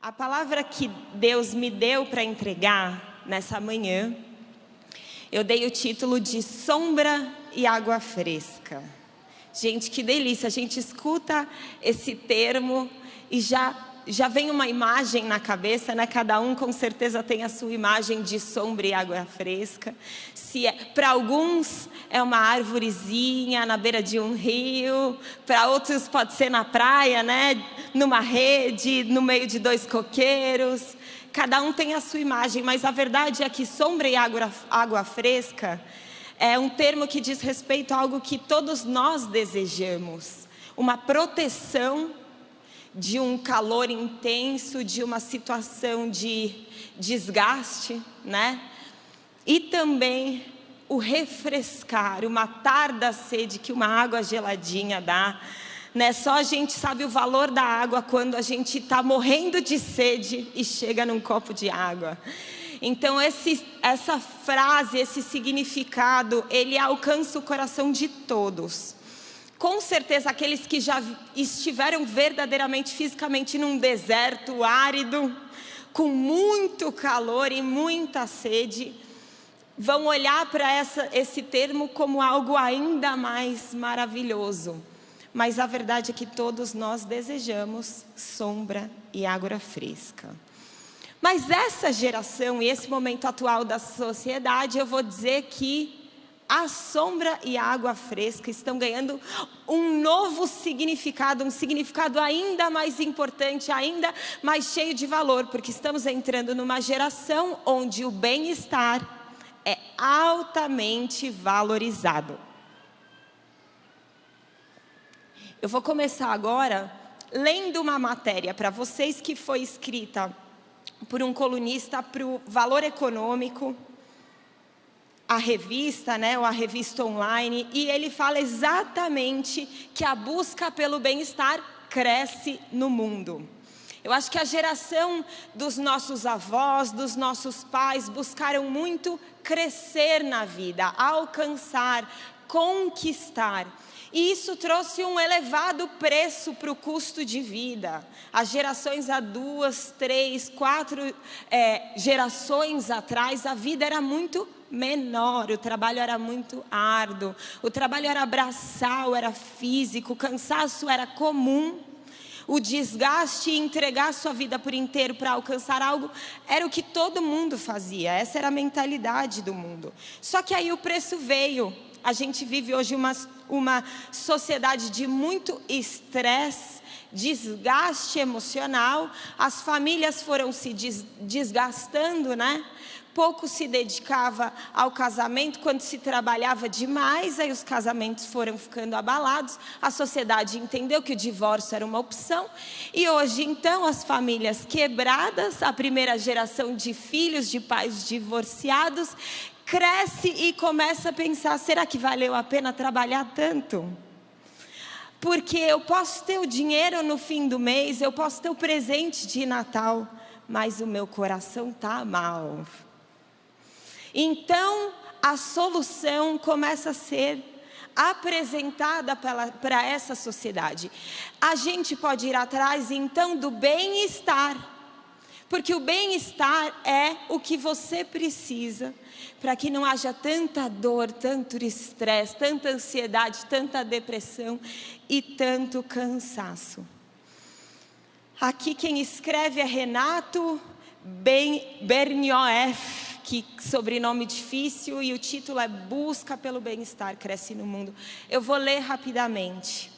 A palavra que Deus me deu para entregar nessa manhã, eu dei o título de Sombra e Água Fresca. Gente, que delícia, a gente escuta esse termo e já vem uma imagem na cabeça, né? Cada um com certeza tem a sua imagem de sombra e água fresca. Para alguns é uma arvorezinha na beira de um rio, para outros pode ser na praia, né? Numa rede, no meio de dois coqueiros. Cada um tem a sua imagem, mas a verdade é que sombra e água fresca é um termo que diz respeito a algo que todos nós desejamos. Uma proteção de um calor intenso, de uma situação de desgaste, né? E também o refrescar, o matar da sede que uma água geladinha dá, né? Só a gente sabe o valor da água quando a gente está morrendo de sede e chega num copo de água. Então essa frase, esse significado, ele alcança o coração de todos. Com certeza aqueles que já estiveram verdadeiramente, fisicamente num deserto árido, com muito calor e muita sede, vão olhar para esse termo como algo ainda mais maravilhoso. Mas a verdade é que todos nós desejamos sombra e água fresca. Mas essa geração e esse momento atual da sociedade, eu vou dizer que a sombra e a água fresca estão ganhando um novo significado, um significado ainda mais importante, ainda mais cheio de valor, porque estamos entrando numa geração onde o bem-estar é altamente valorizado. Eu vou começar agora lendo uma matéria para vocês que foi escrita por um colunista para o Valor Econômico, a revista, né, ou a revista online, e ele fala exatamente que a busca pelo bem-estar cresce no mundo. Eu acho que a geração dos nossos avós, dos nossos pais, buscaram muito crescer na vida, alcançar, conquistar. E isso trouxe um elevado preço para o custo de vida. As gerações há 2, 3, 4 gerações atrás, a vida era muito menor, o trabalho era muito árduo, o trabalho era braçal, era físico, o cansaço era comum. O desgaste e entregar a sua vida por inteiro para alcançar algo era o que todo mundo fazia, essa era a mentalidade do mundo. Só que aí o preço veio. A gente vive hoje uma sociedade de muito estresse, desgaste emocional, as famílias foram se desgastando, né? Pouco se dedicava ao casamento, quando se trabalhava demais, aí os casamentos foram ficando abalados, a sociedade entendeu que o divórcio era uma opção, e hoje então as famílias quebradas, a primeira geração de filhos de pais divorciados, cresce e começa a pensar, será que valeu a pena trabalhar tanto? Porque eu posso ter o dinheiro no fim do mês, eu posso ter o presente de Natal, mas o meu coração está mal. Então, a solução começa a ser apresentada para essa sociedade. A gente pode ir atrás, então, do bem-estar, porque o bem-estar é o que você precisa para que não haja tanta dor, tanto estresse, tanta ansiedade, tanta depressão e tanto cansaço. Aqui quem escreve é Renato Bernioeff, que sobrenome difícil, e o título é Busca pelo Bem-Estar Cresce no Mundo. Eu vou ler rapidamente.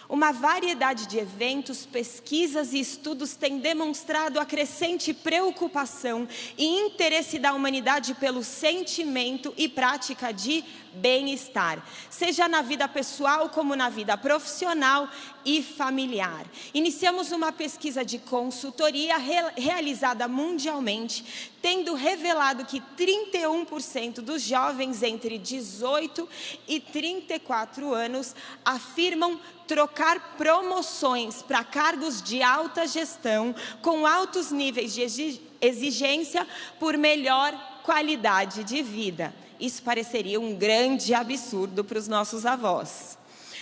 Uma variedade de eventos, pesquisas e estudos têm demonstrado a crescente preocupação e interesse da humanidade pelo sentimento e prática de bem-estar, seja na vida pessoal como na vida profissional e familiar. Iniciamos uma pesquisa de consultoria realizada mundialmente, tendo revelado que 31% dos jovens entre 18 e 34 anos afirmam trocar promoções para cargos de alta gestão com altos níveis de exigência por melhor qualidade de vida. Isso pareceria um grande absurdo para os nossos avós.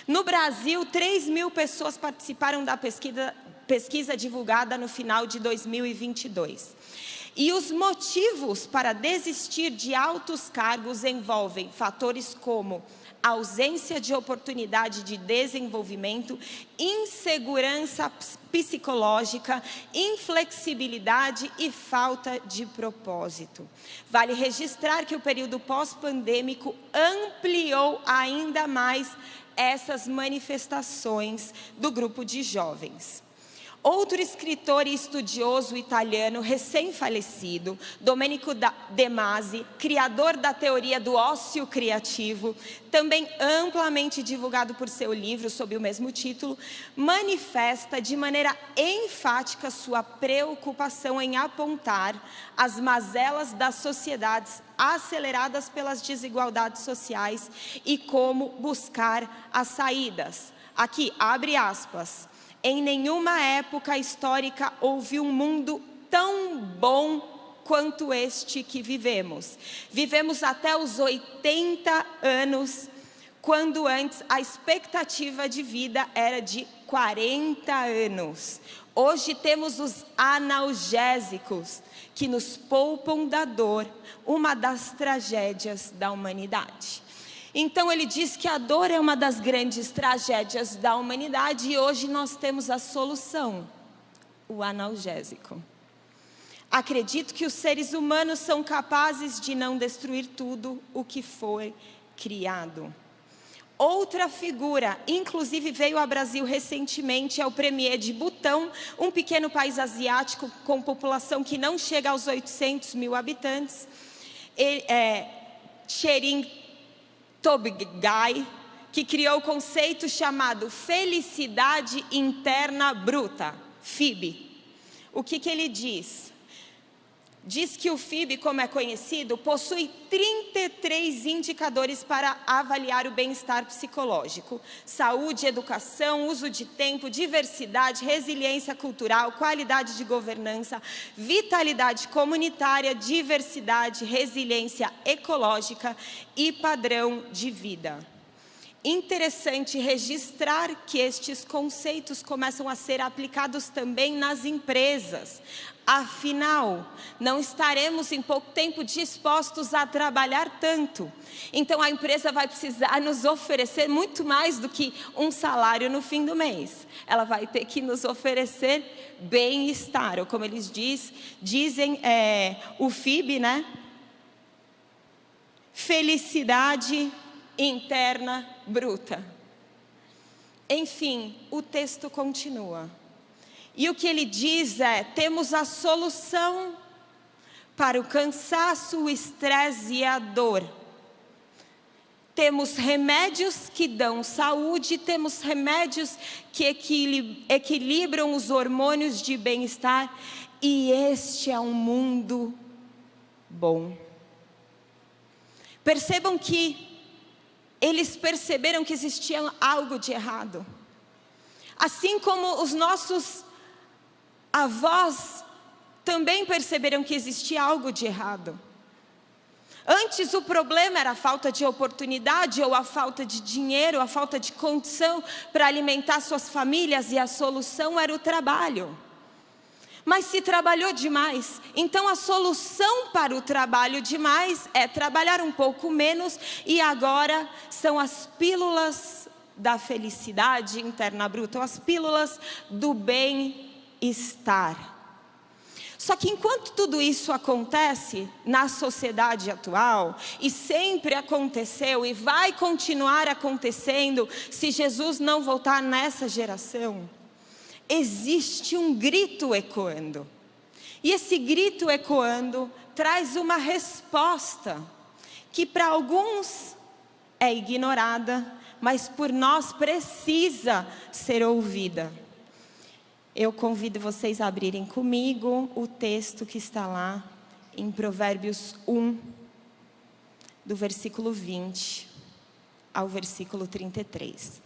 No Brasil, 3.000 pessoas participaram da pesquisa pesquisa divulgada no final de 2022. E os motivos para desistir de altos cargos envolvem fatores como ausência de oportunidade de desenvolvimento, insegurança psicológica, inflexibilidade e falta de propósito. Vale registrar que o período pós-pandêmico ampliou ainda mais essas manifestações do grupo de jovens. Outro escritor e estudioso italiano recém-falecido, Domenico De Masi, criador da teoria do ócio criativo, também amplamente divulgado por seu livro sob o mesmo título, manifesta de maneira enfática sua preocupação em apontar as mazelas das sociedades aceleradas pelas desigualdades sociais e como buscar as saídas. Aqui, abre aspas. Em nenhuma época histórica houve um mundo tão bom quanto este que vivemos. Vivemos até os 80 anos, quando antes a expectativa de vida era de 40 anos. Hoje temos os analgésicos, que nos poupam da dor, uma das tragédias da humanidade. Então ele diz que a dor é uma das grandes tragédias da humanidade e hoje nós temos a solução, o analgésico. Acredito que os seres humanos são capazes de não destruir tudo o que foi criado. Outra figura, inclusive veio ao Brasil recentemente, é o premier de Butão, um pequeno país asiático com população que não chega aos 800 mil habitantes. Tshering Tobgay, que criou o conceito chamado felicidade interna bruta, FIB. O que ele diz? Diz que o FIB, como é conhecido, possui 33 indicadores para avaliar o bem-estar psicológico: saúde, educação, uso de tempo, diversidade, resiliência cultural, qualidade de governança, vitalidade comunitária, diversidade, resiliência ecológica e padrão de vida. Interessante registrar que estes conceitos começam a ser aplicados também nas empresas. Afinal, não estaremos em pouco tempo dispostos a trabalhar tanto. Então a empresa vai precisar nos oferecer muito mais do que um salário no fim do mês. Ela vai ter que nos oferecer bem-estar, ou como eles dizem, o FIB, né? Felicidade interna bruta. Enfim, o texto continua. E o que ele diz é: temos a solução para o cansaço, o estresse e a dor. Temos remédios que dão saúde, temos remédios que equilibram os hormônios de bem-estar. E este é um mundo bom. Percebam que eles perceberam que existia algo de errado. Assim como os nossos avós também perceberam que existia algo de errado. Antes o problema era a falta de oportunidade, ou a falta de dinheiro, a falta de condição para alimentar suas famílias, e a solução era o trabalho. Mas se trabalhou demais, então a solução para o trabalho demais é trabalhar um pouco menos, e agora são as pílulas da felicidade interna bruta, as pílulas do bem-estar. Só que enquanto tudo isso acontece na sociedade atual, e sempre aconteceu e vai continuar acontecendo se Jesus não voltar nessa geração, existe um grito ecoando. E esse grito ecoando traz uma resposta que para alguns é ignorada, mas por nós precisa ser ouvida. Eu convido vocês a abrirem comigo o texto que está lá em Provérbios 1, do versículo 20 ao versículo 33.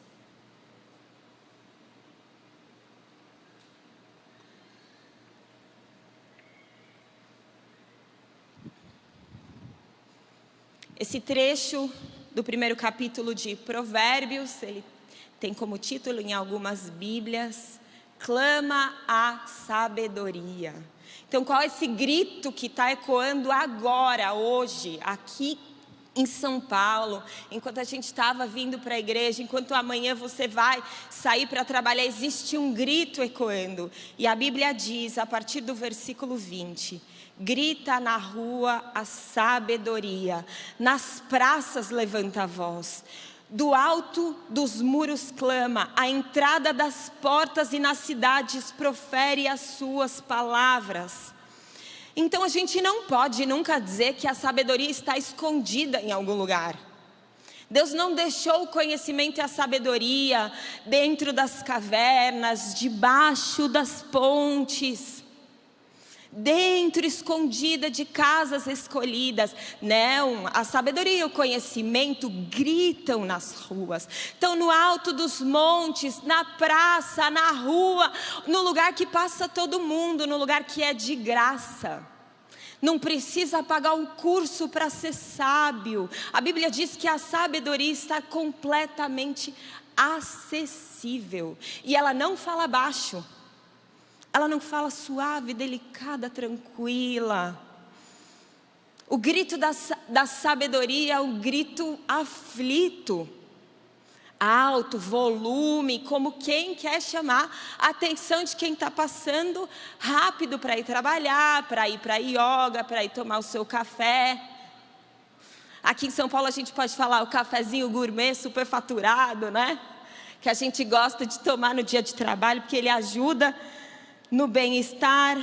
Esse trecho do primeiro capítulo de Provérbios, ele tem como título em algumas Bíblias, clama a sabedoria. Então, qual é esse grito que está ecoando agora, hoje, aqui em São Paulo, enquanto a gente estava vindo para a igreja, enquanto amanhã você vai sair para trabalhar, existe um grito ecoando. E a Bíblia diz, a partir do versículo 20, grita na rua a sabedoria, nas praças levanta a voz. Do alto dos muros clama, à entrada das portas e nas cidades profere as suas palavras. Então a gente não pode nunca dizer que a sabedoria está escondida em algum lugar. Deus não deixou o conhecimento e a sabedoria dentro das cavernas, debaixo das pontes, dentro, escondida de casas escolhidas. Não, a sabedoria e o conhecimento gritam nas ruas. Estão no alto dos montes, na praça, na rua, no lugar que passa todo mundo, no lugar que é de graça. Não precisa pagar um curso para ser sábio. A Bíblia diz que a sabedoria está completamente acessível. E ela não fala baixo. Ela não fala suave, delicada, tranquila. O grito da sabedoria é um grito aflito, alto, volume, como quem quer chamar a atenção de quem está passando rápido para ir trabalhar, para ir para yoga, para ir tomar o seu café. Aqui em São Paulo a gente pode falar o cafezinho gourmet superfaturado, né? Que a gente gosta de tomar no dia de trabalho, porque ele ajuda no bem-estar.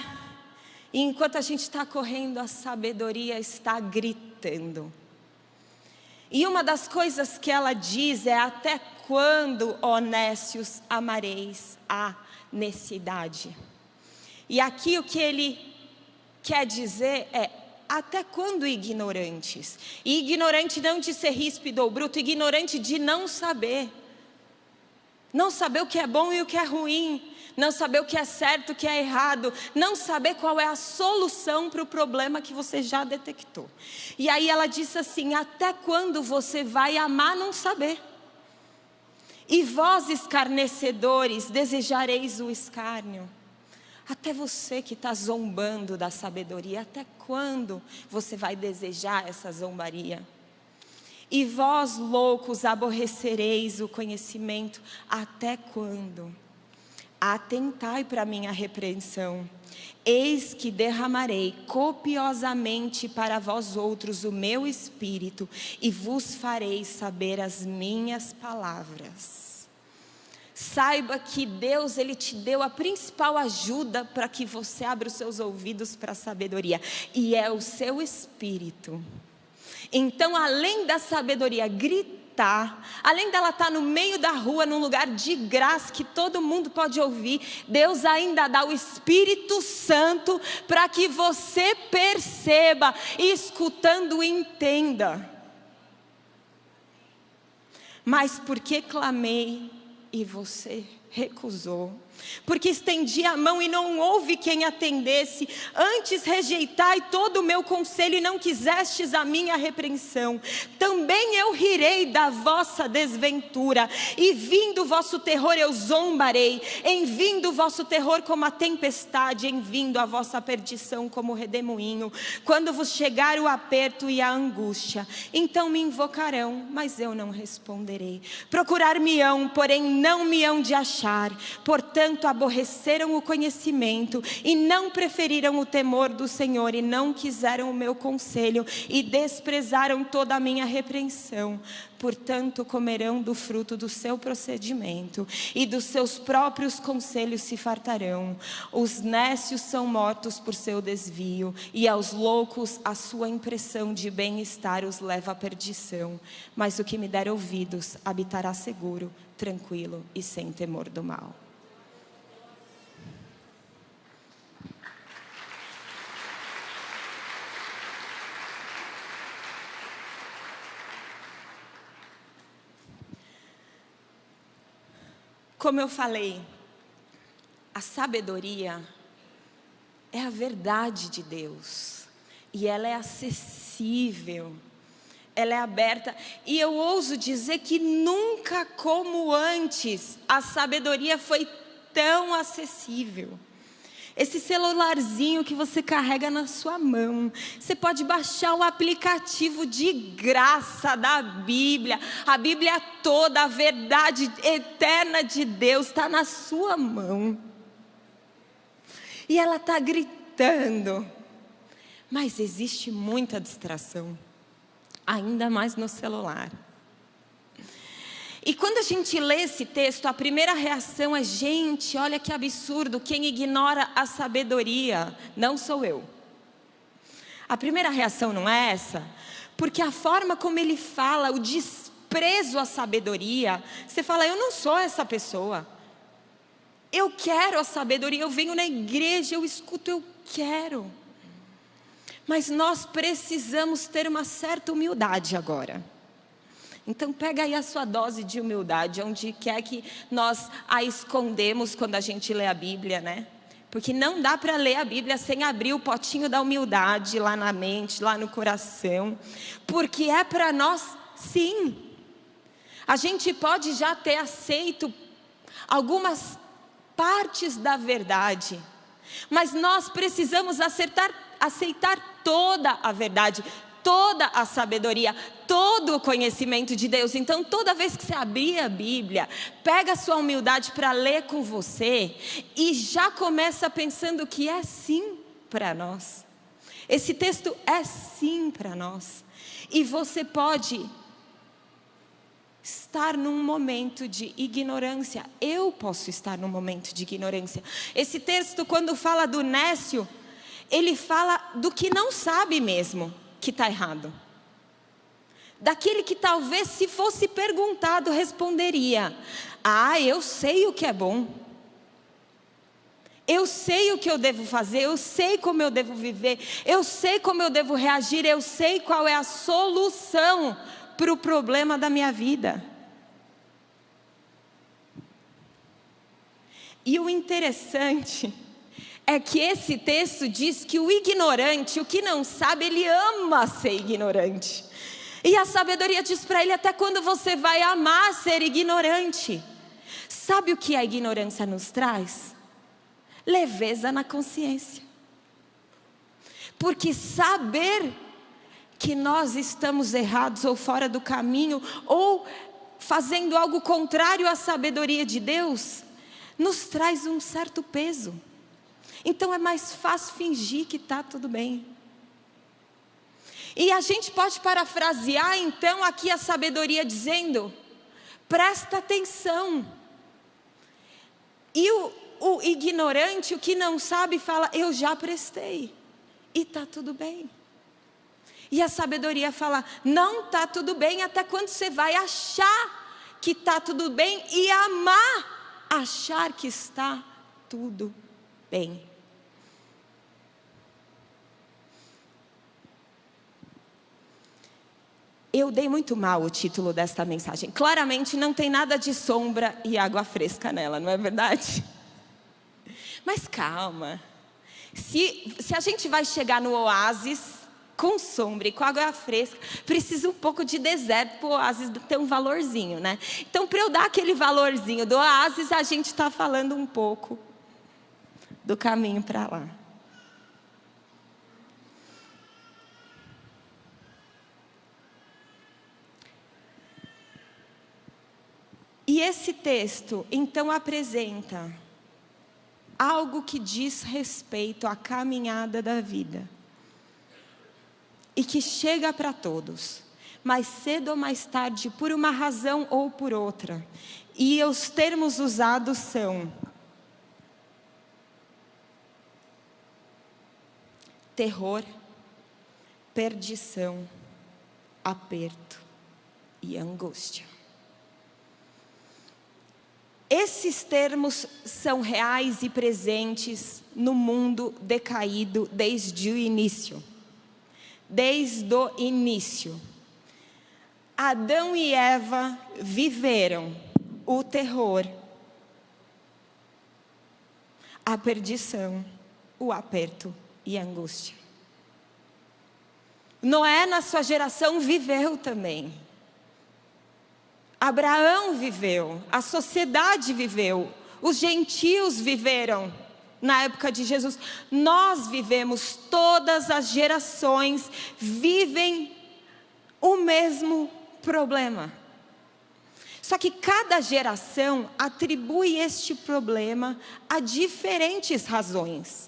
E enquanto a gente está correndo, a sabedoria está gritando. E uma das coisas que ela diz é: até quando, ó nécios, amareis a necessidade? E aqui o que ele quer dizer é: até quando ignorantes? E ignorante não de ser ríspido ou bruto, ignorante de não saber. Não saber o que é bom e o que é ruim. Não saber o que é certo, o que é errado. Não saber qual é a solução para o problema que você já detectou. E aí ela disse assim: até quando você vai amar não saber? E vós, escarnecedores, desejareis o escárnio. Até você que está zombando da sabedoria, até quando você vai desejar essa zombaria? E vós, loucos, aborrecereis o conhecimento, até quando? Atentai para a minha repreensão. Eis que derramarei copiosamente para vós outros o meu espírito, e vos farei saber as minhas palavras. Saiba que Deus, Ele te deu a principal ajuda para que você abra os seus ouvidos para a sabedoria, e é o seu espírito. Então, além da sabedoria gritar, além dela estar no meio da rua, num lugar de graça que todo mundo pode ouvir, Deus ainda dá o Espírito Santo para que você perceba e, escutando, entenda. Mas porque clamei e você recusou? Porque estendi a mão e não houve quem atendesse. Antes rejeitai todo o meu conselho e não quisestes a minha repreensão. Também eu rirei da vossa desventura, e vindo o vosso terror eu zombarei. Em vindo o vosso terror como a tempestade, em vindo a vossa perdição como o redemoinho. Quando vos chegar o aperto e a angústia, então me invocarão, mas eu não responderei. Procurar-me-ão, porém não me hão de achar. Portanto, aborreceram o conhecimento e não preferiram o temor do Senhor, e não quiseram o meu conselho e desprezaram toda a minha repreensão. Portanto, comerão do fruto do seu procedimento e dos seus próprios conselhos se fartarão. Os nécios são mortos por seu desvio, e aos loucos a sua impressão de bem-estar os leva à perdição. Mas o que me der ouvidos habitará seguro, tranquilo e sem temor do mal. Como eu falei, a sabedoria é a verdade de Deus, e ela é acessível, ela é aberta, e eu ouso dizer que nunca como antes a sabedoria foi tão acessível. Esse celularzinho que você carrega na sua mão. Você pode baixar um aplicativo de graça da Bíblia. A Bíblia toda, a verdade eterna de Deus está na sua mão. E ela está gritando. Mas existe muita distração. Ainda mais no celular. E quando a gente lê esse texto, a primeira reação é: gente, olha que absurdo, quem ignora a sabedoria não sou eu. A primeira reação não é essa, porque a forma como ele fala, o desprezo à sabedoria, você fala: eu não sou essa pessoa. Eu quero a sabedoria, eu venho na igreja, eu escuto, eu quero. Mas nós precisamos ter uma certa humildade agora. Então pega aí a sua dose de humildade, onde quer que nós a escondemos quando a gente lê a Bíblia, né? Porque não dá para ler a Bíblia sem abrir o potinho da humildade lá na mente, lá no coração. Porque é para nós, sim. A gente pode já ter aceito algumas partes da verdade, mas nós precisamos aceitar toda a verdade, toda a sabedoria, todo o conhecimento de Deus. Então toda vez que você abrir a Bíblia, pega a sua humildade para ler com você e já começa pensando que é sim para nós. Esse texto é sim para nós. E você pode estar num momento de ignorância. Eu posso estar num momento de ignorância. Esse texto, quando fala do nécio, ele fala do que não sabe mesmo que está errado. Daquele que talvez, se fosse perguntado, responderia: ah, eu sei o que é bom. Eu sei o que eu devo fazer, eu sei como eu devo viver, eu sei como eu devo reagir, eu sei qual é a solução para o problema da minha vida. E o interessante é que esse texto diz que o ignorante, o que não sabe, ele ama ser ignorante. E a sabedoria diz para ele: até quando você vai amar ser ignorante? Sabe o que a ignorância nos traz? Leveza na consciência. Porque saber que nós estamos errados ou fora do caminho, ou fazendo algo contrário à sabedoria de Deus, nos traz um certo peso. Então é mais fácil fingir que está tudo bem. E a gente pode parafrasear então aqui a sabedoria dizendo: presta atenção. E o ignorante, o que não sabe, fala: eu já prestei. E está tudo bem. E a sabedoria fala: não está tudo bem, até quando você vai achar que está tudo bem e amar achar que está tudo bem. Eu dei muito mal o título desta mensagem. Claramente não tem nada de sombra e água fresca nela, não é verdade? Mas calma. Se a gente vai chegar no oásis com sombra e com água fresca, precisa um pouco de deserto para o oásis ter um valorzinho, né? Então, para eu dar aquele valorzinho do oásis, a gente está falando um pouco do caminho para lá. E esse texto, então, apresenta algo que diz respeito à caminhada da vida. E que chega para todos, mais cedo ou mais tarde, por uma razão ou por outra. E os termos usados são: terror, perdição, aperto e angústia. Esses termos são reais e presentes no mundo decaído desde o início. Desde o início. Adão e Eva viveram o terror, a perdição, o aperto e a angústia. Noé, na sua geração, viveu também. Abraão viveu, a sociedade viveu, os gentios viveram na época de Jesus. Nós vivemos, todas as gerações vivem o mesmo problema. Só que cada geração atribui este problema a diferentes razões.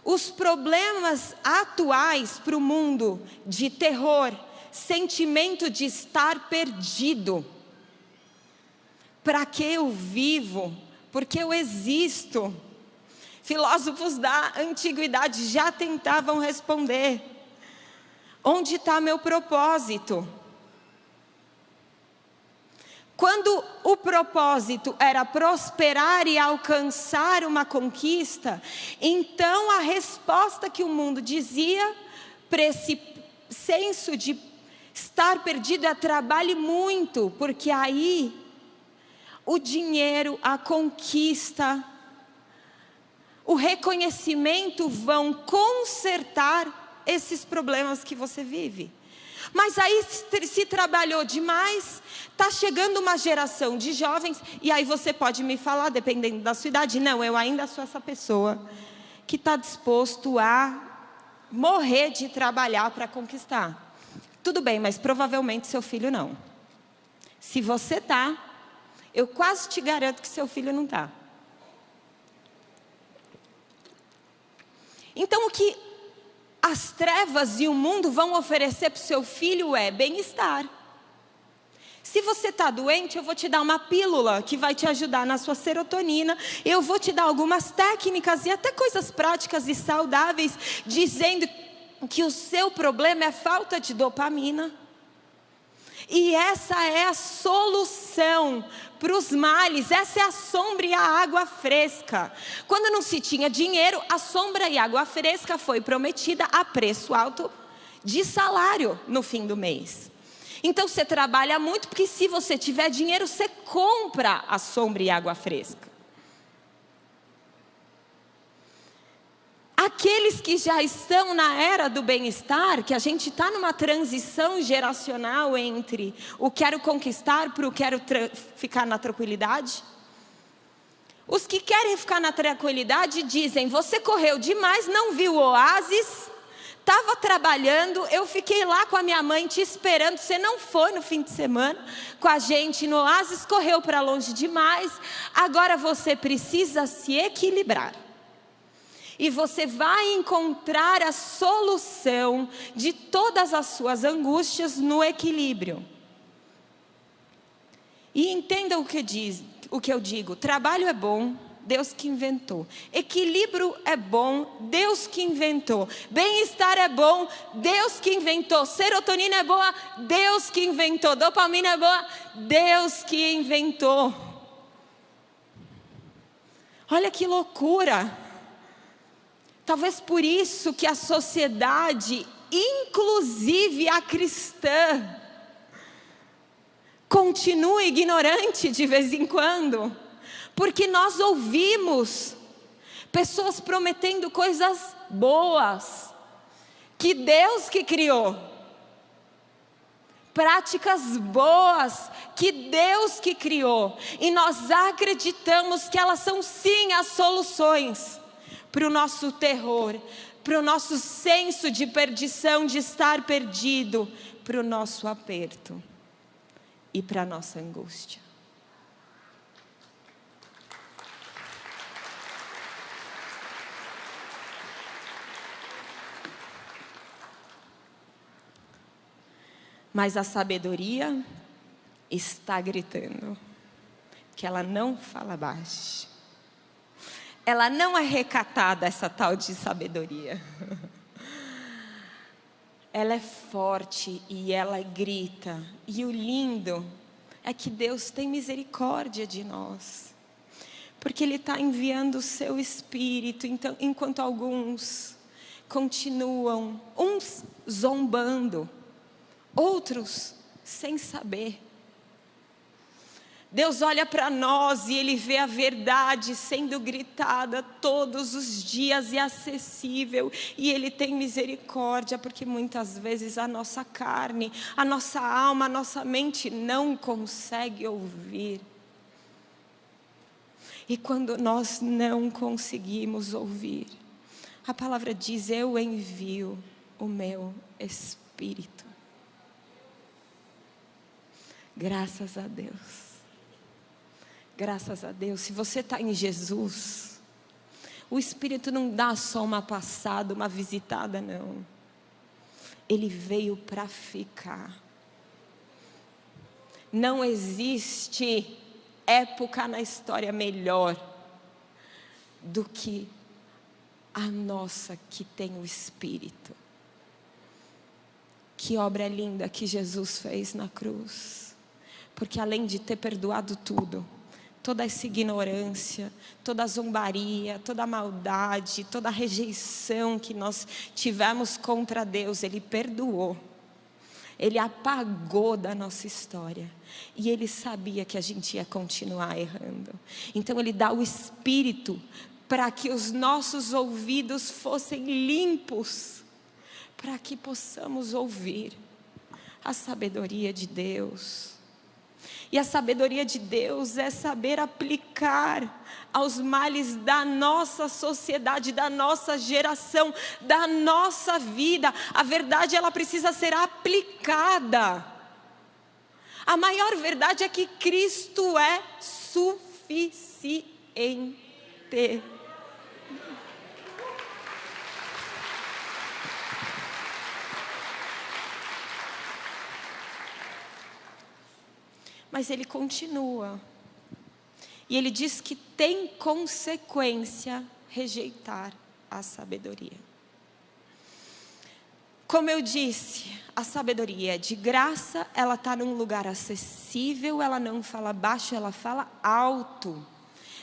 Os problemas atuais para o mundo de terror, sentimento de estar perdido. Para que eu vivo? Porque eu existo? Filósofos da antiguidade já tentavam responder. Onde está meu propósito? Quando o propósito era prosperar e alcançar uma conquista, então a resposta que o mundo dizia para esse senso de estar perdido é: trabalhe muito, porque aí o dinheiro, a conquista, o reconhecimento vão consertar esses problemas que você vive. Mas aí se trabalhou demais, está chegando uma geração de jovens, e aí você pode me falar, dependendo da sua idade: não, eu ainda sou essa pessoa que está disposto a morrer de trabalhar para conquistar. Tudo bem, mas provavelmente seu filho não. Se você está, eu quase te garanto que seu filho não está. Então o que as trevas e o mundo vão oferecer para o seu filho é bem-estar. Se você está doente, eu vou te dar uma pílula que vai te ajudar na sua serotonina. Eu vou te dar algumas técnicas e até coisas práticas e saudáveis, dizendo que o seu problema é falta de dopamina. E essa é a solução para os males, essa é a sombra e a água fresca. Quando não se tinha dinheiro, a sombra e a água fresca foi prometida a preço alto de salário no fim do mês. Então você trabalha muito, porque se você tiver dinheiro, você compra a sombra e a água fresca. Aqueles que já estão na era do bem-estar, que a gente está numa transição geracional entre o quero conquistar para o quero ficar na tranquilidade. Os que querem ficar na tranquilidade dizem: você correu demais, não viu o oásis, estava trabalhando, eu fiquei lá com a minha mãe te esperando, você não foi no fim de semana com a gente no oásis, correu para longe demais, agora você precisa se equilibrar. E você vai encontrar a solução de todas as suas angústias no equilíbrio. E entenda o que eu digo: trabalho é bom, Deus que inventou. Equilíbrio é bom, Deus que inventou. Bem-estar é bom, Deus que inventou. Serotonina é boa, Deus que inventou. Dopamina é boa, Deus que inventou. Olha que loucura! Talvez por isso que a sociedade, inclusive a cristã, continua ignorante de vez em quando. Porque nós ouvimos pessoas prometendo coisas boas, que Deus que criou. Práticas boas, que Deus que criou. E nós acreditamos que elas são sim as soluções para o nosso terror, para o nosso senso de perdição, de estar perdido, para o nosso aperto e para a nossa angústia. Mas a sabedoria está gritando, que ela não fala baixo. Ela não é recatada, essa tal de sabedoria. Ela é forte e ela grita. E o lindo é que Deus tem misericórdia de nós. Porque Ele está enviando o seu Espírito. Então, enquanto alguns continuam, uns zombando, outros sem saber. Deus olha para nós e Ele vê a verdade sendo gritada todos os dias e acessível. E Ele tem misericórdia, porque muitas vezes a nossa carne, a nossa alma, a nossa mente não consegue ouvir. E quando nós não conseguimos ouvir, a palavra diz: eu envio o meu Espírito. Graças a Deus. Graças a Deus. Se você está em Jesus, o Espírito não dá só uma passada, uma visitada, não. Ele veio para ficar. Não existe época na história melhor do que a nossa que tem o Espírito. Que obra linda que Jesus fez na cruz. Porque além de ter perdoado tudo, toda essa ignorância, toda a zombaria, toda a maldade, toda a rejeição que nós tivemos contra Deus, Ele perdoou. Ele apagou da nossa história. E Ele sabia que a gente ia continuar errando. Então Ele dá o Espírito para que os nossos ouvidos fossem limpos, para que possamos ouvir a sabedoria de Deus. E a sabedoria de Deus é saber aplicar aos males da nossa sociedade, da nossa geração, da nossa vida. A verdade, ela precisa ser aplicada. A maior verdade é que Cristo é suficiente. Mas Ele continua. E Ele diz que tem consequência rejeitar a sabedoria. Como eu disse, a sabedoria é de graça, ela está num lugar acessível, ela não fala baixo, ela fala alto.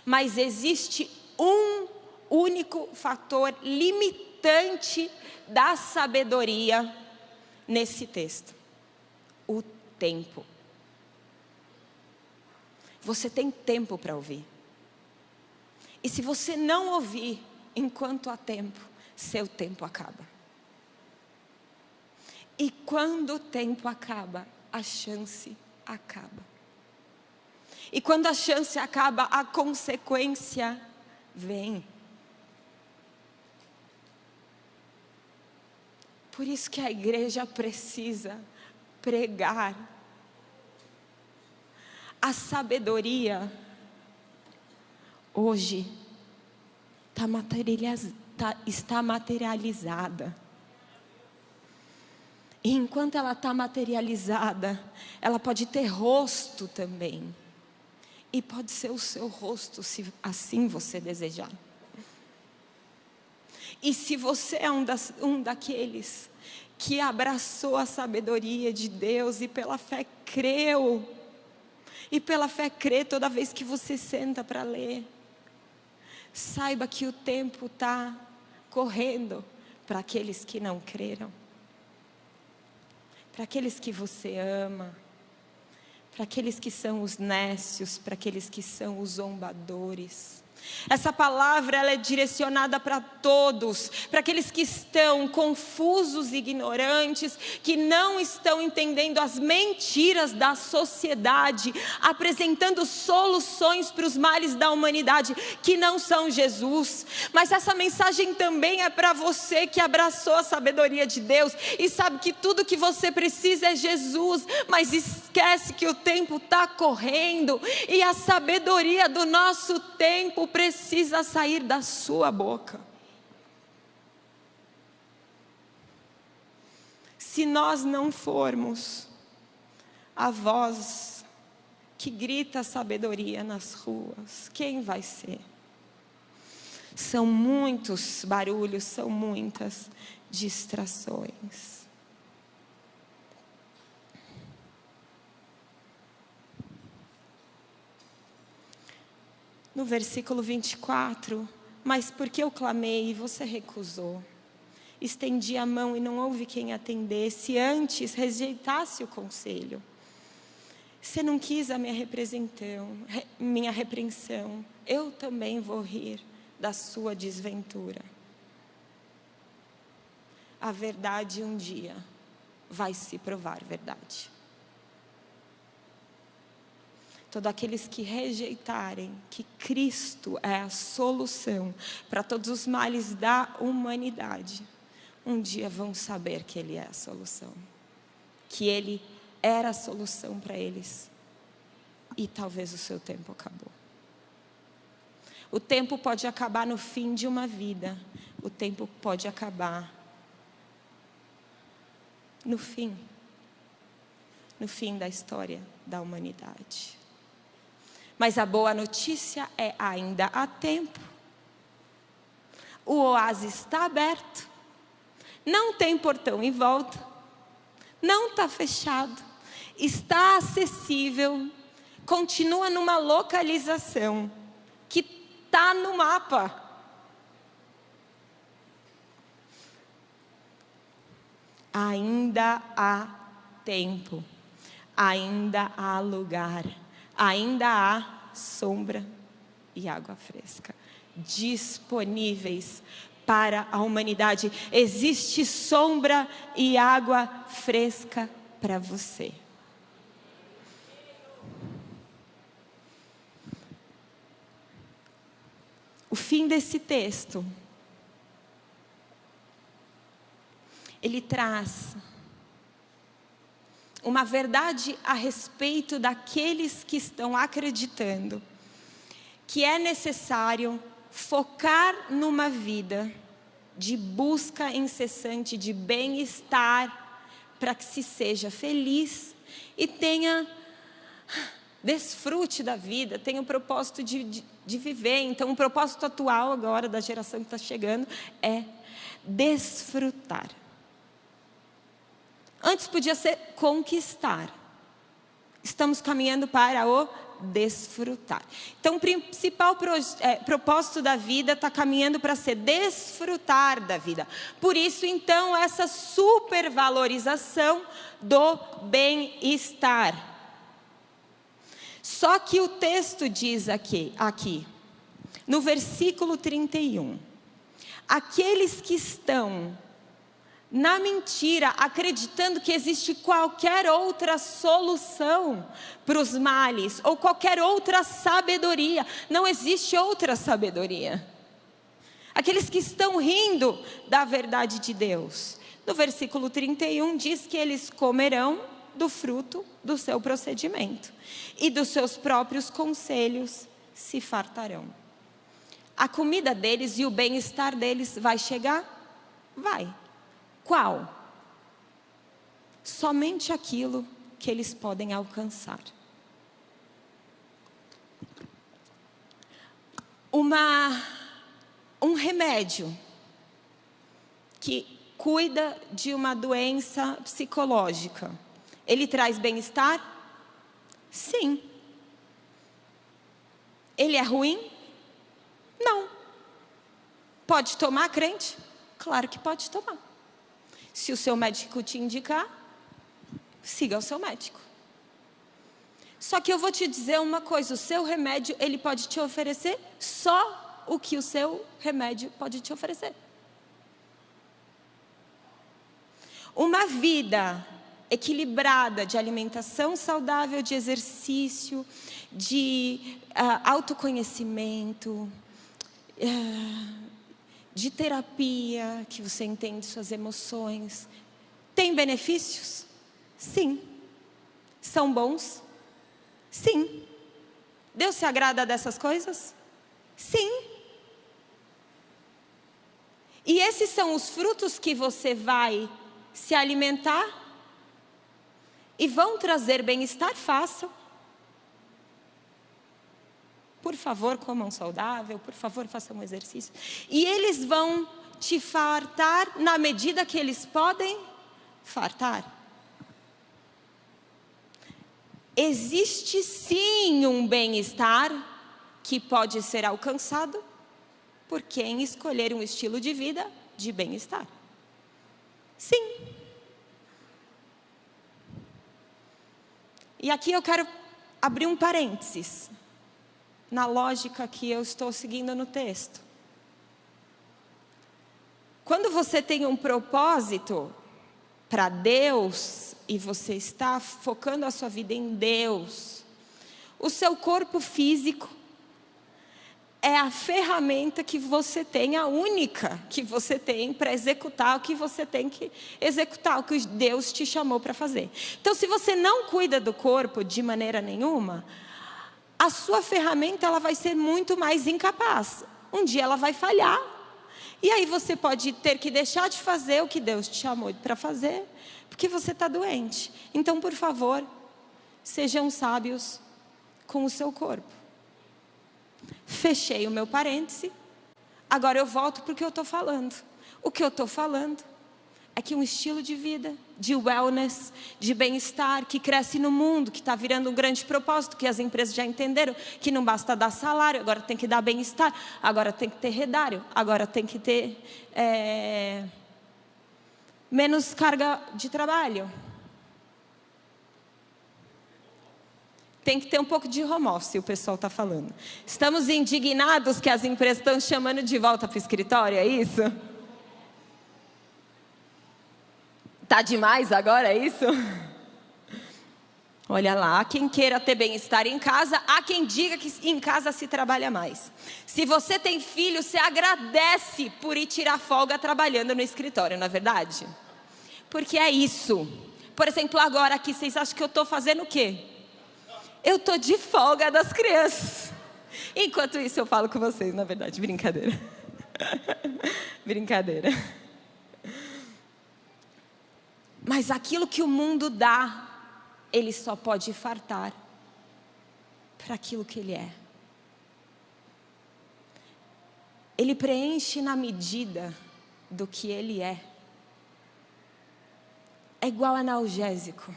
Mas existe um único fator limitante da sabedoria nesse texto: o tempo. Você tem tempo para ouvir. E se você não ouvir enquanto há tempo, seu tempo acaba. E quando o tempo acaba, a chance acaba. E quando a chance acaba, a consequência vem. Por isso que a igreja precisa pregar. A sabedoria hoje está materializada. E enquanto ela está materializada, ela pode ter rosto também. E pode ser o seu rosto, se assim você desejar. E se você é um daqueles que abraçou a sabedoria de Deus e pela fé creu, e pela fé crê toda vez que você senta para ler, saiba que o tempo está correndo para aqueles que não creram, para aqueles que você ama, para aqueles que são os nécios, para aqueles que são os zombadores. Essa palavra, ela é direcionada para todos, para aqueles que estão confusos e ignorantes, que não estão entendendo as mentiras da sociedade, apresentando soluções para os males da humanidade, que não são Jesus. Mas essa mensagem também é para você que abraçou a sabedoria de Deus e sabe que tudo que você precisa é Jesus, mas esquece que o tempo está correndo e a sabedoria do nosso tempo precisa sair da sua boca. Se nós não formos a voz que grita a sabedoria nas ruas, quem vai ser? São muitos barulhos, são muitas distrações. No versículo 24, mas porque eu clamei e você recusou, estendi a mão e não houve quem atendesse, antes rejeitasse o conselho. Você não quis a minha repreensão, eu também vou rir da sua desventura. A verdade um dia vai se provar verdade. Todos aqueles que rejeitarem que Cristo é a solução para todos os males da humanidade, um dia vão saber que Ele é a solução. Que Ele era a solução para eles. E talvez o seu tempo acabou. O tempo pode acabar no fim de uma vida. O tempo pode acabar no fim da história da humanidade. Mas a boa notícia é: ainda há tempo. O oásis está aberto. Não tem portão em volta. Não está fechado. Está acessível. Continua numa localização que está no mapa. Ainda há tempo. Ainda há lugar. Ainda há sombra e água fresca disponíveis para a humanidade. Existe sombra e água fresca para você. O fim desse texto, ele traz uma verdade a respeito daqueles que estão acreditando que é necessário focar numa vida de busca incessante de bem-estar para que se seja feliz e desfrute da vida, tenha o propósito de viver. Então, o propósito atual agora da geração que está chegando é desfrutar. Antes podia ser conquistar. Estamos caminhando para o desfrutar. Então, o principal propósito da vida está caminhando para ser desfrutar da vida. Por isso, então, essa supervalorização do bem-estar. Só que o texto diz aqui, no versículo 31, aqueles que estão na mentira, acreditando que existe qualquer outra solução para os males, ou qualquer outra sabedoria. Não existe outra sabedoria. Aqueles que estão rindo da verdade de Deus. No versículo 31 diz que eles comerão do fruto do seu procedimento, e dos seus próprios conselhos se fartarão. A comida deles e o bem-estar deles vai chegar? Vai. Qual? Somente aquilo que eles podem alcançar. Um remédio que cuida de uma doença psicológica, ele traz bem-estar? Sim. Ele é ruim? Não. Pode tomar, crente? Claro que pode tomar. Se o seu médico te indicar, siga o seu médico. Só que eu vou te dizer uma coisa: o seu remédio, ele pode te oferecer só o que o seu remédio pode te oferecer. Uma vida equilibrada de alimentação saudável, de exercício, de autoconhecimento, de terapia, que você entende suas emoções. Tem benefícios? Sim. São bons? Sim. Deus se agrada dessas coisas? Sim. E esses são os frutos que você vai se alimentar e vão trazer bem-estar? Façam. Por favor, comam saudável, por favor, façam um exercício. E eles vão te fartar na medida que eles podem fartar. Existe sim um bem-estar que pode ser alcançado por quem escolher um estilo de vida de bem-estar. Sim. E aqui eu quero abrir um parênteses na lógica que eu estou seguindo no texto. Quando você tem um propósito para Deus e você está focando a sua vida em Deus, O seu corpo físico é a ferramenta que você tem, a única que você tem para executar o que você tem que executar, o que Deus te chamou para fazer. Então, se você não cuida do corpo de maneira nenhuma, a sua ferramenta ela vai ser muito mais incapaz. Um dia ela vai falhar. E aí você pode ter que deixar de fazer o que Deus te chamou para fazer, porque você está doente. Então, por favor, sejam sábios com o seu corpo. Fechei o meu parêntese. Agora eu volto para o que eu estou falando. O que eu estou falando é que um estilo de vida, de wellness, de bem-estar, que cresce no mundo, que está virando um grande propósito, que as empresas já entenderam, que não basta dar salário, agora tem que dar bem-estar, agora tem que ter redário, agora tem que ter menos carga de trabalho. Tem que ter um pouco de home office, o pessoal está falando. Estamos indignados que as empresas estão chamando de volta para o escritório, é isso? Tá demais agora, é isso? Olha lá, há quem queira ter bem-estar em casa, há quem diga que em casa se trabalha mais. Se você tem filho, você agradece por ir tirar folga trabalhando no escritório, não é verdade? Porque é isso. Por exemplo, agora aqui, vocês acham que eu estou fazendo o quê? Eu estou de folga das crianças. Enquanto isso eu falo com vocês, na verdade, brincadeira. Brincadeira. Mas aquilo que o mundo dá, ele só pode fartar para aquilo que ele é. Ele preenche na medida do que ele é. É igual analgésico.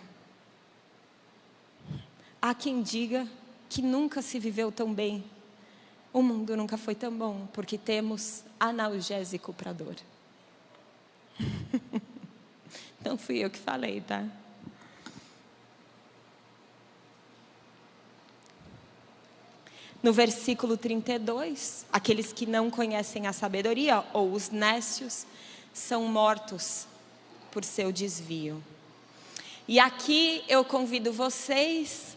Há quem diga que nunca se viveu tão bem. O mundo nunca foi tão bom, porque temos analgésico para dor. Não fui eu que falei, tá? No versículo 32, aqueles que não conhecem a sabedoria, ou os nécios, são mortos por seu desvio. E aqui eu convido vocês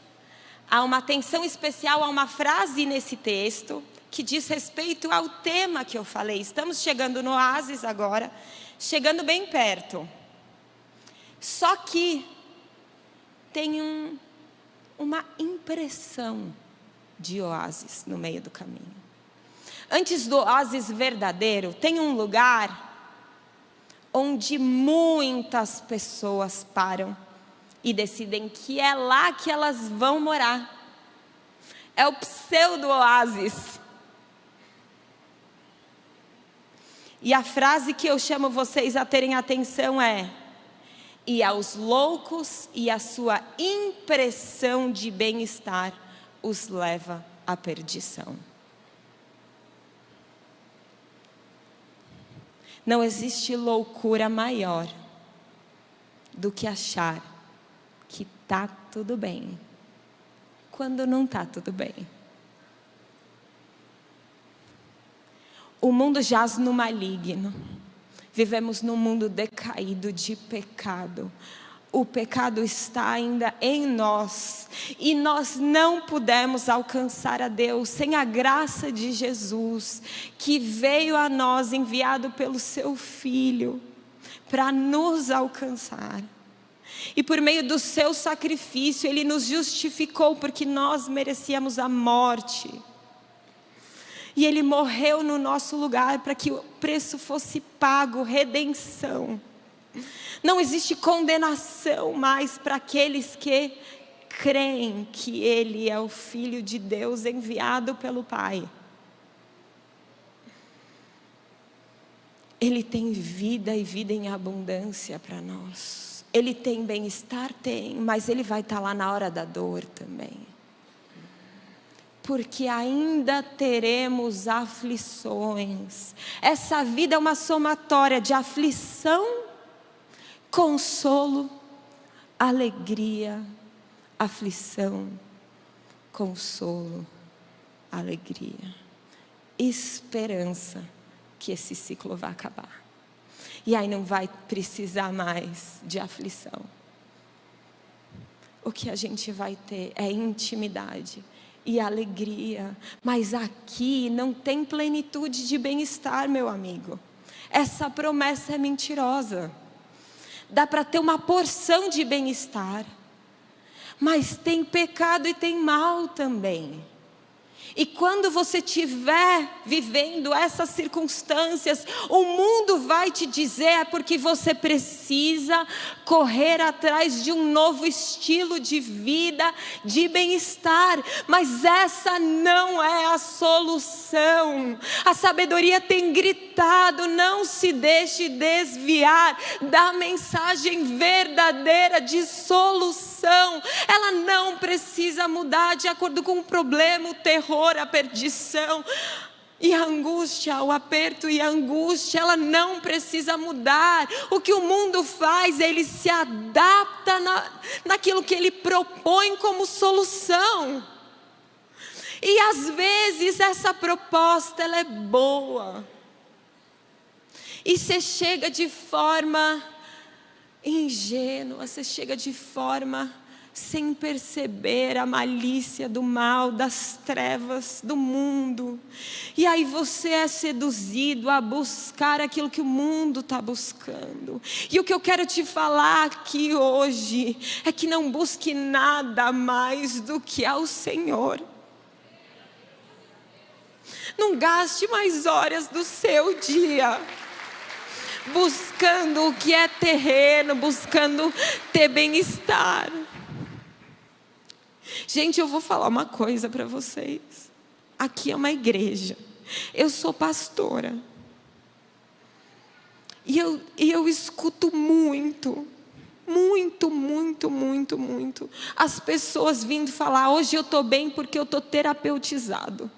a uma atenção especial a uma frase nesse texto que diz respeito ao tema que eu falei. Estamos chegando no oásis agora, chegando bem perto. Só que tem uma impressão de oásis no meio do caminho. Antes do oásis verdadeiro, tem um lugar onde muitas pessoas param e decidem que é lá que elas vão morar. É o pseudo-oásis. E a frase que eu chamo vocês a terem atenção é: e aos loucos e a sua impressão de bem-estar os leva à perdição. Não existe loucura maior do que achar que está tudo bem, quando não está tudo bem. O mundo jaz no maligno. Vivemos num mundo decaído de pecado. O pecado está ainda em nós. E nós não pudemos alcançar a Deus sem a graça de Jesus, que veio a nós enviado pelo seu Filho para nos alcançar. E por meio do seu sacrifício, Ele nos justificou porque nós merecíamos a morte. E Ele morreu no nosso lugar para que o preço fosse pago, redenção. Não existe condenação mais para aqueles que creem que Ele é o Filho de Deus enviado pelo Pai. Ele tem vida e vida em abundância para nós. Ele tem bem-estar? Tem, mas Ele vai estar lá na hora da dor também. Porque ainda teremos aflições. Essa vida é uma somatória de aflição, consolo, alegria, aflição, consolo, alegria, esperança que esse ciclo vai acabar. E aí não vai precisar mais de aflição. O que a gente vai ter é intimidade e alegria. Mas aqui não tem plenitude de bem-estar, meu amigo. Essa promessa é mentirosa. Dá para ter uma porção de bem-estar, mas tem pecado e tem mal também. E quando você estiver vivendo essas circunstâncias, o mundo vai te dizer é porque você precisa correr atrás de um novo estilo de vida, de bem-estar. Mas essa não é a solução. A sabedoria tem gritado: não se deixe desviar da mensagem verdadeira de solução. Ela não precisa mudar de acordo com o problema, o terror, a perdição e a angústia, o aperto e a angústia. Ela não precisa mudar. O que o mundo faz, ele se adapta naquilo que ele propõe como solução. E às vezes essa proposta, ela é boa, e você chega de forma ingênua, você chega de forma sem perceber a malícia do mal, das trevas, do mundo. E aí você é seduzido a buscar aquilo que o mundo está buscando. E o que eu quero te falar aqui hoje é que não busque nada mais do que ao Senhor. Não gaste mais horas do seu dia buscando o que é terreno, buscando ter bem-estar. Gente, eu vou falar uma coisa para vocês. Aqui é uma igreja. Eu sou pastora. E eu escuto muito as pessoas vindo falar: hoje eu estou bem porque eu estou terapeutizado.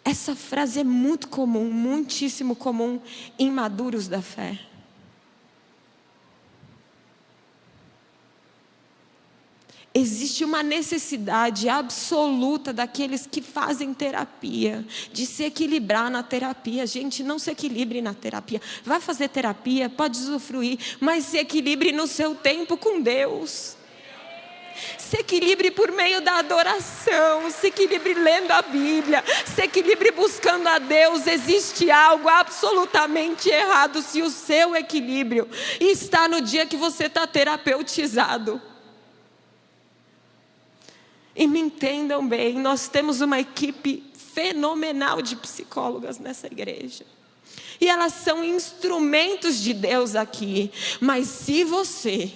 Essa frase é muito comum, muitíssimo comum em maduros da fé. Existe uma necessidade absoluta daqueles que fazem terapia, de se equilibrar na terapia. Gente, não se equilibre na terapia. Vai fazer terapia, pode usufruir, mas se equilibre no seu tempo com Deus. Se equilibre por meio da adoração, se equilibre lendo a Bíblia, se equilibre buscando a Deus. Existe algo absolutamente errado se o seu equilíbrio está no dia que você está terapeutizado. E me entendam bem, nós temos uma equipe fenomenal de psicólogas nessa igreja. E elas são instrumentos de Deus aqui. Mas se você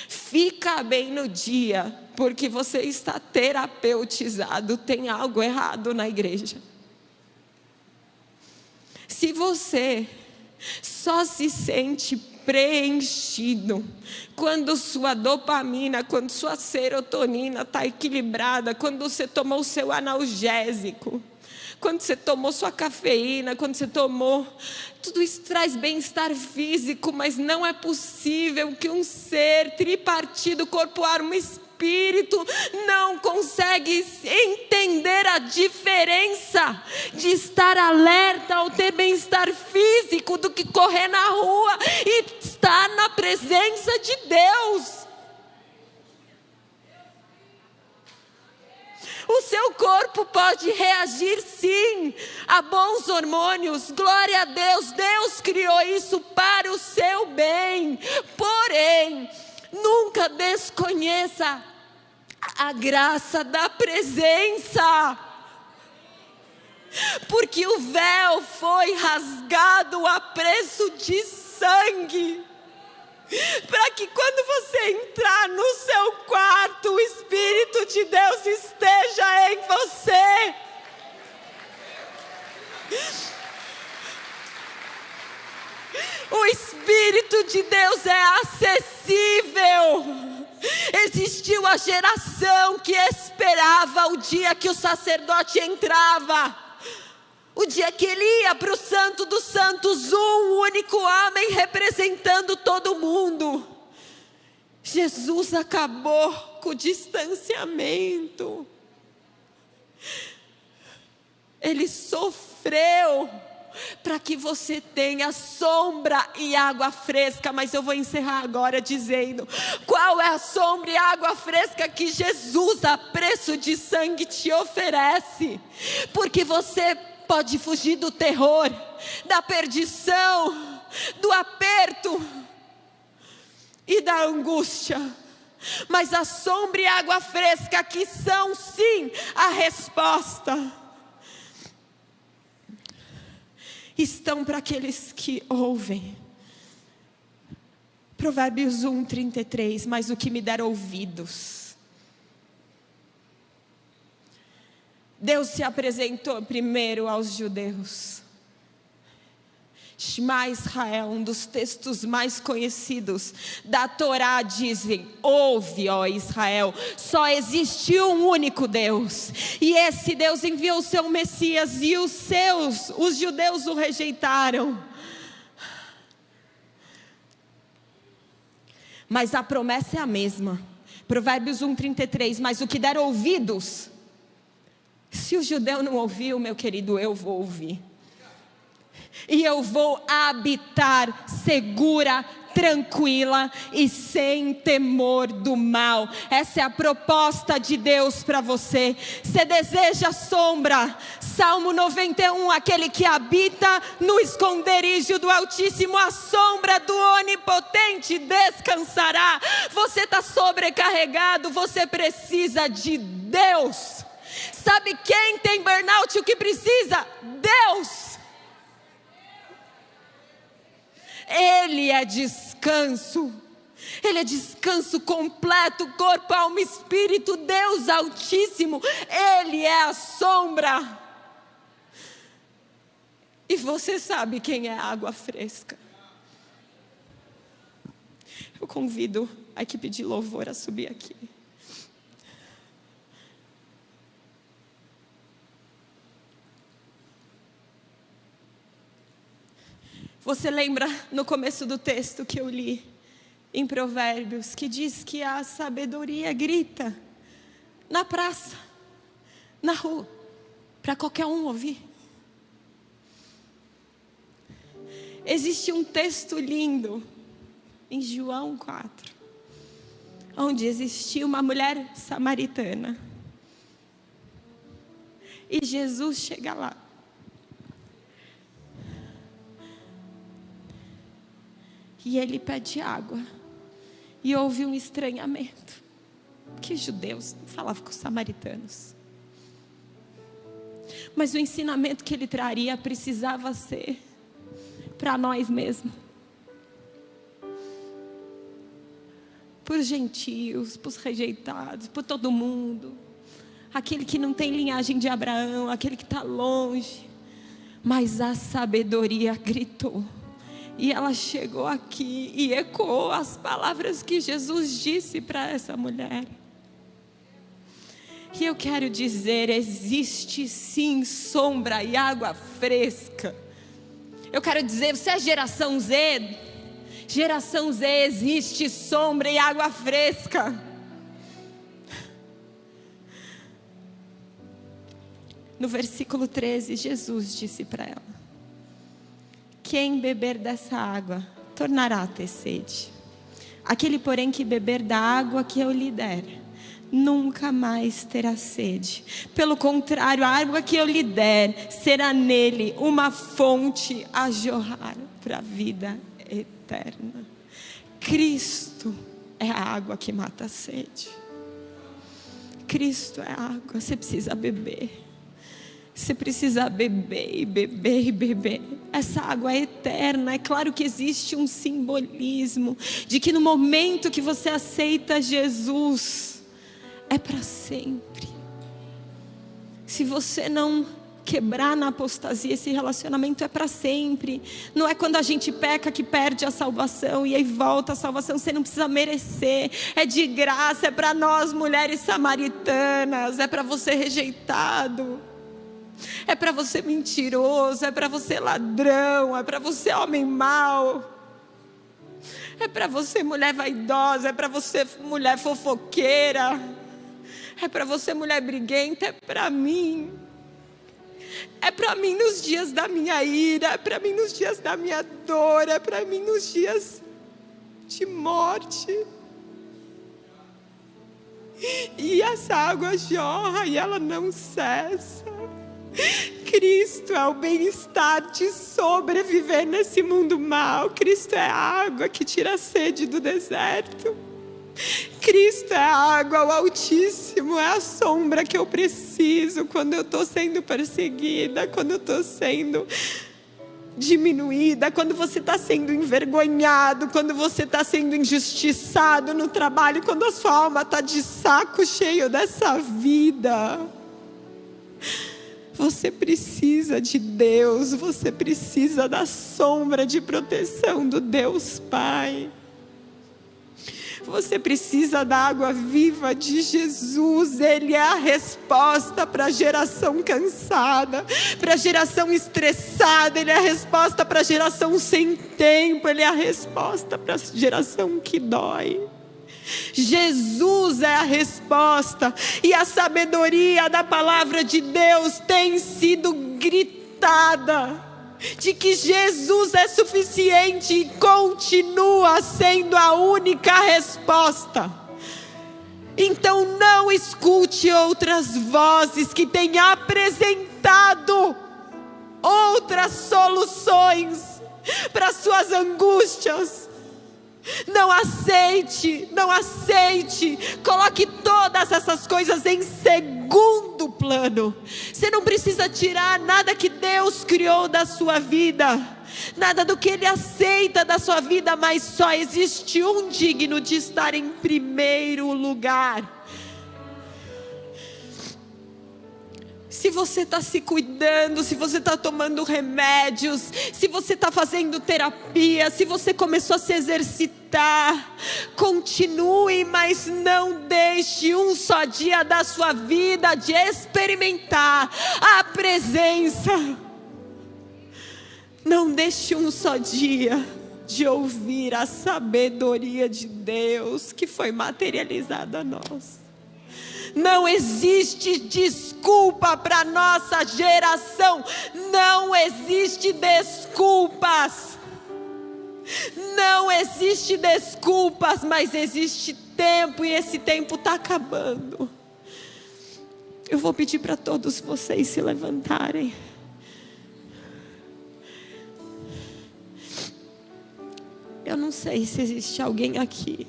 fica bem no dia porque você está terapeutizado, tem algo errado na igreja. Se você só se sente preenchido quando sua dopamina, quando sua serotonina está equilibrada, quando você tomou o seu analgésico, quando você tomou sua cafeína, quando você tomou, tudo isso traz bem-estar físico, mas não é possível que um ser tripartido, corpo, alma e espírito, não consegue entender a diferença de estar alerta ao ter bem-estar físico do que correr na rua e estar na presença de Deus. O seu corpo pode reagir sim a bons hormônios, glória a Deus, Deus criou isso para o seu bem. Porém, nunca desconheça a graça da presença, porque o véu foi rasgado a preço de sangue, para que quando você entrar no seu quarto, o Espírito de Deus esteja em você. O Espírito de Deus é acessível. Existiu a geração que esperava o dia que o sacerdote entrava, o dia que ele ia para o Santo dos Santos, um único homem representando todo mundo. Jesus acabou com o distanciamento. Ele sofreu para que você tenha sombra e água fresca. Mas eu vou encerrar agora dizendo: qual é a sombra e água fresca que Jesus, a preço de sangue, te oferece? Porque você pode fugir do terror, da perdição, do aperto e da angústia, mas a sombra e a água fresca, que são sim a resposta, estão para aqueles que ouvem. Provérbios 1:33, mas o que me der ouvidos. Deus se apresentou primeiro aos judeus. Shema Israel, um dos textos mais conhecidos da Torá, dizem: ouve, ó Israel, só existe um único Deus, e esse Deus enviou o seu Messias, e os judeus o rejeitaram. Mas a promessa é a mesma. Provérbios 1:33, mas o que der ouvidos. Se o judeu não ouviu, meu querido, eu vou ouvir. E eu vou habitar segura, tranquila e sem temor do mal. Essa é a proposta de Deus para você. Você deseja sombra? Salmo 91, aquele que habita no esconderijo do Altíssimo, a sombra do Onipotente descansará. Você está sobrecarregado, você precisa de Deus. Sabe quem tem burnout? O que precisa? Deus. Ele é descanso. Ele é descanso completo, corpo, alma e espírito. Deus Altíssimo, Ele é a sombra. E você sabe quem é a água fresca. Eu convido a equipe de louvor a subir aqui. Você lembra no começo do texto que eu li em Provérbios, que diz que a sabedoria grita na praça, na rua, para qualquer um ouvir. Existe um texto lindo em João 4, onde existia uma mulher samaritana. E Jesus chega lá. E ele pede água. E houve um estranhamento. Que judeus não falavam com os samaritanos. Mas o ensinamento que ele traria precisava ser para nós mesmos. Por gentios, por rejeitados, por todo mundo. Aquele que não tem linhagem de Abraão, aquele que está longe. Mas a sabedoria gritou. E ela chegou aqui e ecoou as palavras que Jesus disse para essa mulher. E eu quero dizer, existe sim sombra e água fresca. Eu quero dizer, você é geração Z. Geração Z, existe sombra e água fresca. No versículo 13, Jesus disse para ela: quem beber dessa água tornará a ter sede. Aquele, porém, que beber da água que eu lhe der, nunca mais terá sede. Pelo contrário, a água que eu lhe der será nele uma fonte a jorrar para a vida eterna. Cristo é a água que mata a sede. Cristo é a água. Você precisa beber. Você precisa beber e beber e beber. Essa água é eterna. É claro que existe um simbolismo de que no momento que você aceita Jesus, é para sempre. Se você não quebrar na apostasia, esse relacionamento é para sempre. Não é quando a gente peca que perde a salvação e aí volta a salvação. Você não precisa merecer. É de graça. É para nós, mulheres samaritanas. É para você rejeitado. É para você mentiroso, é para você ladrão, é para você homem mau, é para você mulher vaidosa, é para você mulher fofoqueira, é para você mulher briguenta, é para mim. É para mim nos dias da minha ira, é para mim nos dias da minha dor, é para mim nos dias de morte. E essa água jorra e ela não cessa. Cristo é o bem-estar de sobreviver nesse mundo mau. Cristo é a água que tira a sede do deserto. Cristo é a água, o Altíssimo é a sombra que eu preciso quando eu estou sendo perseguida, quando eu estou sendo diminuída, quando você está sendo envergonhado, quando você está sendo injustiçado no trabalho, quando a sua alma está de saco cheio dessa vida. Você precisa de Deus, você precisa da sombra de proteção do Deus Pai. Você precisa da água viva de Jesus. Ele é a resposta para a geração cansada, para a geração estressada. Ele é a resposta para a geração sem tempo. Ele é a resposta para a geração que dói. Jesus é a resposta. E a sabedoria da palavra de Deus tem sido gritada de que Jesus é suficiente e continua sendo a única resposta. Então não escute outras vozes que têm apresentado outras soluções para suas angústias. Não aceite, não aceite. Coloque todas essas coisas em segundo plano. Você não precisa tirar nada que Deus criou da sua vida, nada do que Ele aceita da sua vida, mas só existe um digno de estar em primeiro lugar. Se você está se cuidando, se você está tomando remédios, se você está fazendo terapia, se você começou a se exercitar, continue, mas não deixe um só dia da sua vida de experimentar a presença. Não deixe um só dia de ouvir a sabedoria de Deus que foi materializada a nós. Não existe desculpa para nossa geração. Não existe desculpas. Não existe desculpas, mas existe tempo e esse tempo está acabando. Eu vou pedir para todos vocês se levantarem. Eu não sei se existe alguém aqui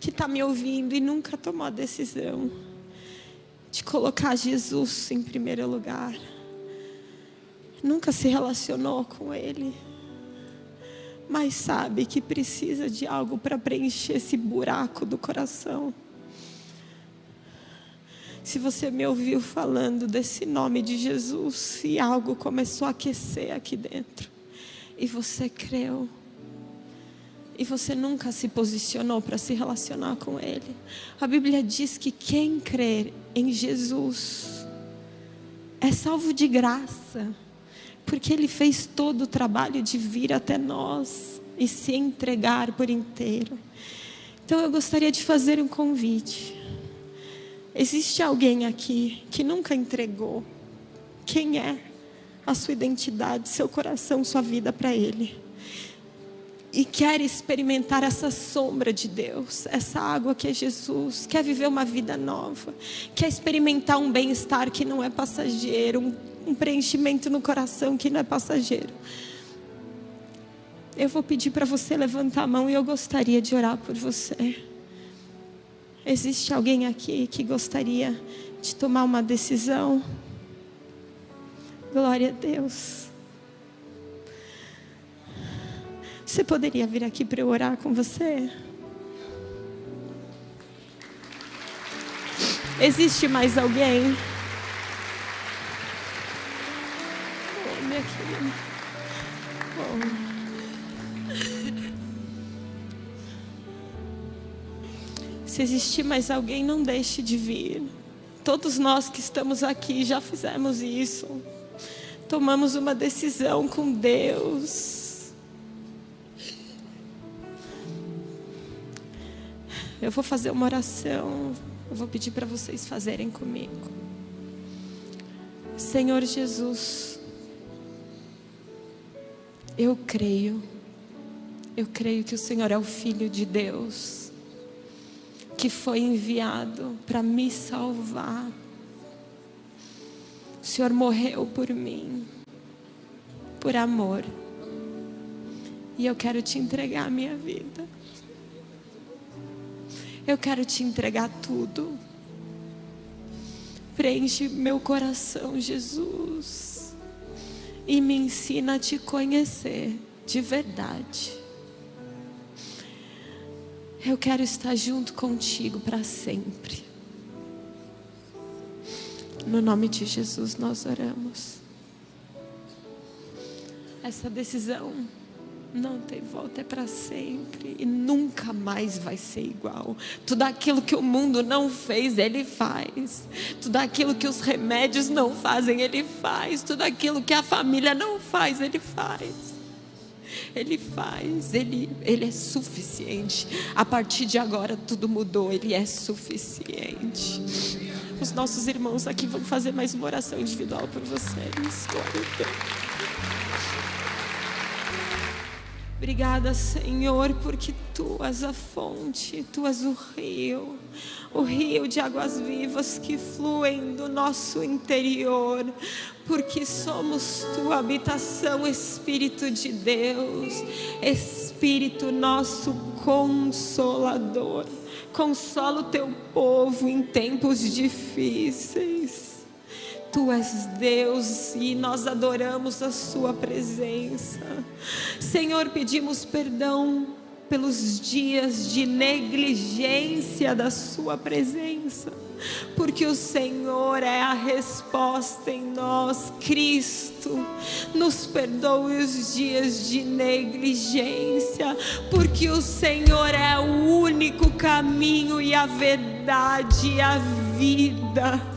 que está me ouvindo e nunca tomou a decisão de colocar Jesus em primeiro lugar. Nunca se relacionou com Ele, mas sabe que precisa de algo para preencher esse buraco do coração. Se você me ouviu falando desse nome de Jesus e algo começou a aquecer aqui dentro, e você creu, e você nunca se posicionou para se relacionar com Ele. A Bíblia diz que quem crer em Jesus é salvo de graça, porque Ele fez todo o trabalho de vir até nós e se entregar por inteiro. Então eu gostaria de fazer um convite. Existe alguém aqui que nunca entregou quem é, a sua identidade, seu coração, sua vida para Ele, e quer experimentar essa sombra de Deus, essa água que é Jesus, quer viver uma vida nova, quer experimentar um bem-estar que não é passageiro, um preenchimento no coração que não é passageiro. Eu vou pedir para você levantar a mão e eu gostaria de orar por você. Existe alguém aqui que gostaria de tomar uma decisão? Glória a Deus. Você poderia vir aqui para eu orar com você? Existe mais alguém? Oh, minha querida. Se existir mais alguém, não deixe de vir. Todos nós que estamos aqui já fizemos isso. Tomamos uma decisão com Deus. Eu vou fazer uma oração. Eu vou pedir para vocês fazerem comigo. Senhor Jesus, eu creio que o Senhor é o Filho de Deus, que foi enviado para me salvar. O Senhor morreu por mim, por amor, e eu quero te entregar a minha vida. Eu quero te entregar tudo. Preenche meu coração, Jesus, e me ensina a te conhecer de verdade. Eu quero estar junto contigo para sempre. No nome de Jesus nós oramos. Essa decisão não tem volta, é para sempre e nunca mais vai ser igual. Tudo aquilo que o mundo não fez, Ele faz. Tudo aquilo que os remédios não fazem, Ele faz. Tudo aquilo que a família não faz, Ele faz. Ele faz, Ele é suficiente. A partir de agora tudo mudou, Ele é suficiente. Os nossos irmãos aqui vão fazer mais uma oração individual por vocês. Glória a Deus. Obrigada, Senhor, porque Tu és a fonte, Tu és o rio de águas vivas que fluem do nosso interior, porque somos Tua habitação, Espírito de Deus, Espírito nosso Consolador. Consola o Teu povo em tempos difíceis. Tu és Deus e nós adoramos a Sua presença. Senhor, pedimos perdão pelos dias de negligência da Sua presença, porque o Senhor é a resposta em nós. Cristo, nos perdoe os dias de negligência, porque o Senhor é o único caminho e a verdade e a vida.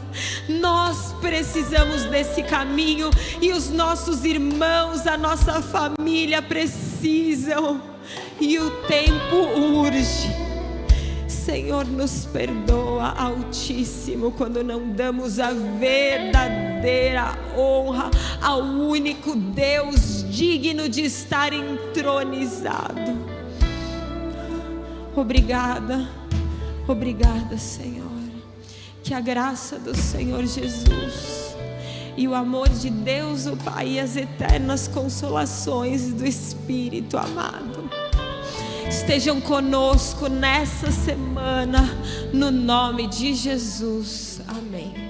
Nós precisamos desse caminho e os nossos irmãos, a nossa família precisam, e o tempo urge. Senhor, nos perdoa, Altíssimo, quando não damos a verdadeira honra ao único Deus digno de estar entronizado. Obrigada, Senhor. Que a graça do Senhor Jesus e o amor de Deus o Pai e as eternas consolações do Espírito amado estejam conosco nessa semana, no nome de Jesus. Amém.